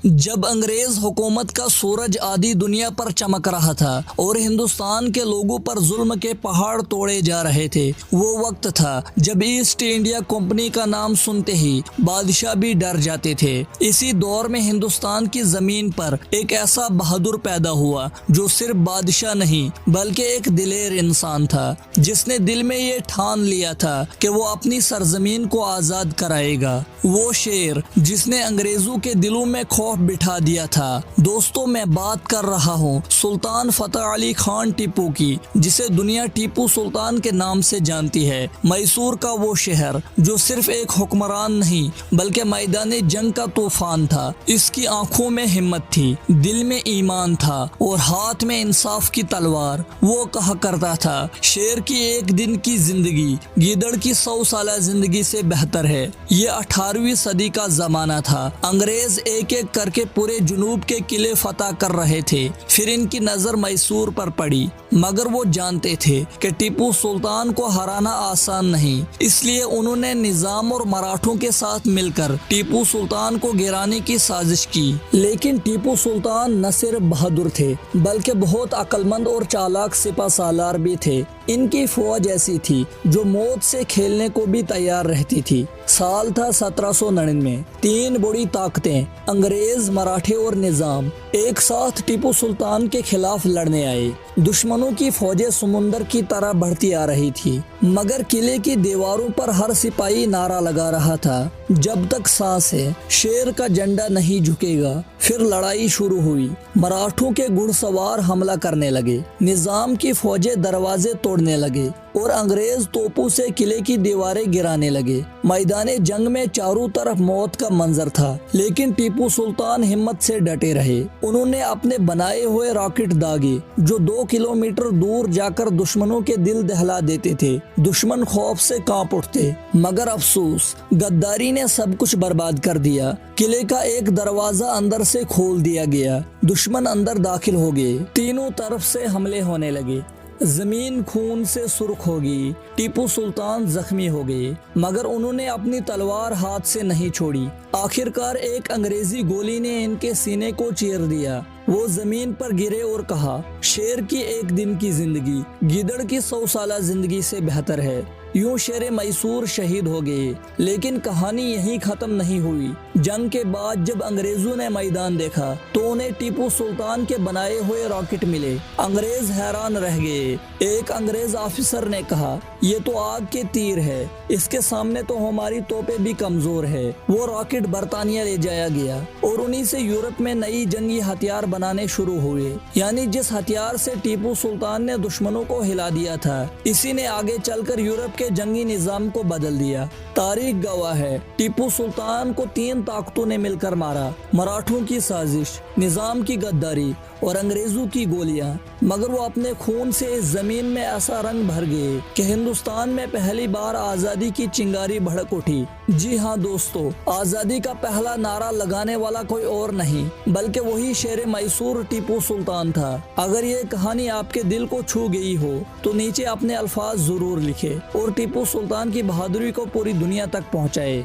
جب انگریز حکومت کا سورج آدھی دنیا پر چمک رہا تھا اور ہندوستان کے لوگوں پر ظلم کے پہاڑ توڑے جا رہے تھے، وہ وقت تھا جب ایسٹ انڈیا کمپنی کا نام سنتے ہی بادشاہ بھی ڈر جاتے تھے۔ اسی دور میں ہندوستان کی زمین پر ایک ایسا بہادر پیدا ہوا جو صرف بادشاہ نہیں بلکہ ایک دلیر انسان تھا، جس نے دل میں یہ ٹھان لیا تھا کہ وہ اپنی سرزمین کو آزاد کرائے گا۔ وہ شیر جس نے انگریزوں کے دلوں میں خوف بٹھا دیا تھا۔ دوستوں، میں بات کر رہا ہوں سلطان فتح علی خان ٹیپو کی، جسے دنیا ٹیپو سلطان کے نام سے جانتی ہے۔ میسور کا وہ شہر جو صرف ایک حکمران نہیں بلکہ میدان جنگ کا طوفان تھا۔ اس کی آنکھوں میں ہمت تھی، دل میں ایمان تھا اور ہاتھ میں انصاف کی تلوار۔ وہ کہا کرتا تھا، شیر کی ایک دن کی زندگی گیدڑ کی 100 سالہ زندگی سے بہتر ہے۔ یہ 18ویں صدی کا زمانہ تھا۔ انگریز ایک ایک کر کے پورے جنوب کے قلعے فتح کر رہے تھے۔ پھر ان کی نظر میسور پر پڑی، مگر وہ جانتے تھے کہ ٹیپو سلطان کو ہرانا آسان نہیں۔ اس لیے انہوں نے نظام اور مراٹھوں کے ساتھ مل کر ٹیپو سلطان کو گرانے کی سازش کی۔ لیکن ٹیپو سلطان نہ صرف بہادر تھے بلکہ بہت عقل مند اور چالاک سپہ سالار بھی تھے۔ ان کی فوج ایسی تھی جو موت سے کھیلنے کو بھی تیار رہتی تھی۔ سال تھا 1799۔ تین بڑی طاقتیں انگریز، مراٹھے اور نظام ایک ساتھ ٹیپو سلطان کے خلاف لڑنے آئے۔ دشمنوں کی فوجیں سمندر کی طرح بڑھتی آ رہی تھی، مگر قلعے کی دیواروں پر ہر سپاہی نعرہ لگا رہا تھا، جب تک سانس ہے شیر کا جھنڈا نہیں جھکے گا۔ پھر لڑائی شروع ہوئی۔ مراٹھوں کے گھڑ سوار حملہ کرنے لگے، نظام کی فوجیں دروازے توڑنے لگے اور انگریز توپوں سے قلعے کی دیواریں گرانے لگے۔ میدان جنگ میں چاروں طرف موت کا منظر تھا، لیکن ٹیپو سلطان ہمت سے ڈٹے رہے۔ انہوں نے اپنے بنائے ہوئے راکٹ داغے جو 2 کلومیٹر دور جا کر دشمنوں کے دل دہلا دیتے تھے۔ دشمن خوف سے کانپ اٹھتے، مگر افسوس، غداری نے سب کچھ برباد کر دیا۔ قلعے کا ایک دروازہ اندر سے کھول دیا گیا، دشمن اندر داخل ہو گئے، تینوں طرف سے حملے ہونے لگے۔ زمین خون سے سرخ ہو گئی، ٹیپو سلطان زخمی ہو گئے، مگر انہوں نے اپنی تلوار ہاتھ سے نہیں چھوڑی۔ آخرکار ایک انگریزی گولی نے ان کے سینے کو چیر دیا۔ وہ زمین پر گرے اور کہا، شیر کی ایک دن کی زندگی گیدڑ کی 100 سالہ زندگی سے بہتر ہے۔ یوں شیر میسور شہید ہو گئے، لیکن کہانی یہیں ختم نہیں ہوئی۔ جنگ کے بعد جب انگریزوں نے میدان دیکھا تو انہیں ٹیپو سلطان کے بنائے ہوئے راکٹ ملے۔ انگریز حیران رہ گئے۔ ایک انگریز آفیسر نے کہا، یہ تو آگ کے تیر ہے، اس کے سامنے تو ہماری توپیں بھی کمزور ہے۔ وہ راکٹ برطانیہ لے جایا گیا اور انہی سے یورپ میں نئی جنگی ہتھیار بنانے شروع ہوئے۔ یعنی جس ہتھیار سے ٹیپو سلطان نے دشمنوں کو ہلا دیا تھا، اسی نے آگے چل کر یورپ کے جنگی نظام کو بدل دیا۔ تاریخ گواہ ہے، ٹیپو سلطان کو 3 طاقتوں نے مل کر مارا، مراٹھوں کی سازش، نظام کی غداری اور انگریزوں کی گولیاں، مگر وہ اپنے خون سے اس زمین میں ایسا رنگ بھر گئے کہ ہندوستان میں پہلی بار آزادی کی چنگاری بھڑک اٹھی۔ جی ہاں دوستو، آزادی کا پہلا نعرہ لگانے والا کوئی اور نہیں بلکہ وہی شیر میسور ٹیپو سلطان تھا۔ اگر یہ کہانی آپ کے دل کو چھو گئی ہو تو نیچے اپنے الفاظ ضرور لکھے اور ٹیپو سلطان کی بہادری کو پوری دنیا تک پہنچائے۔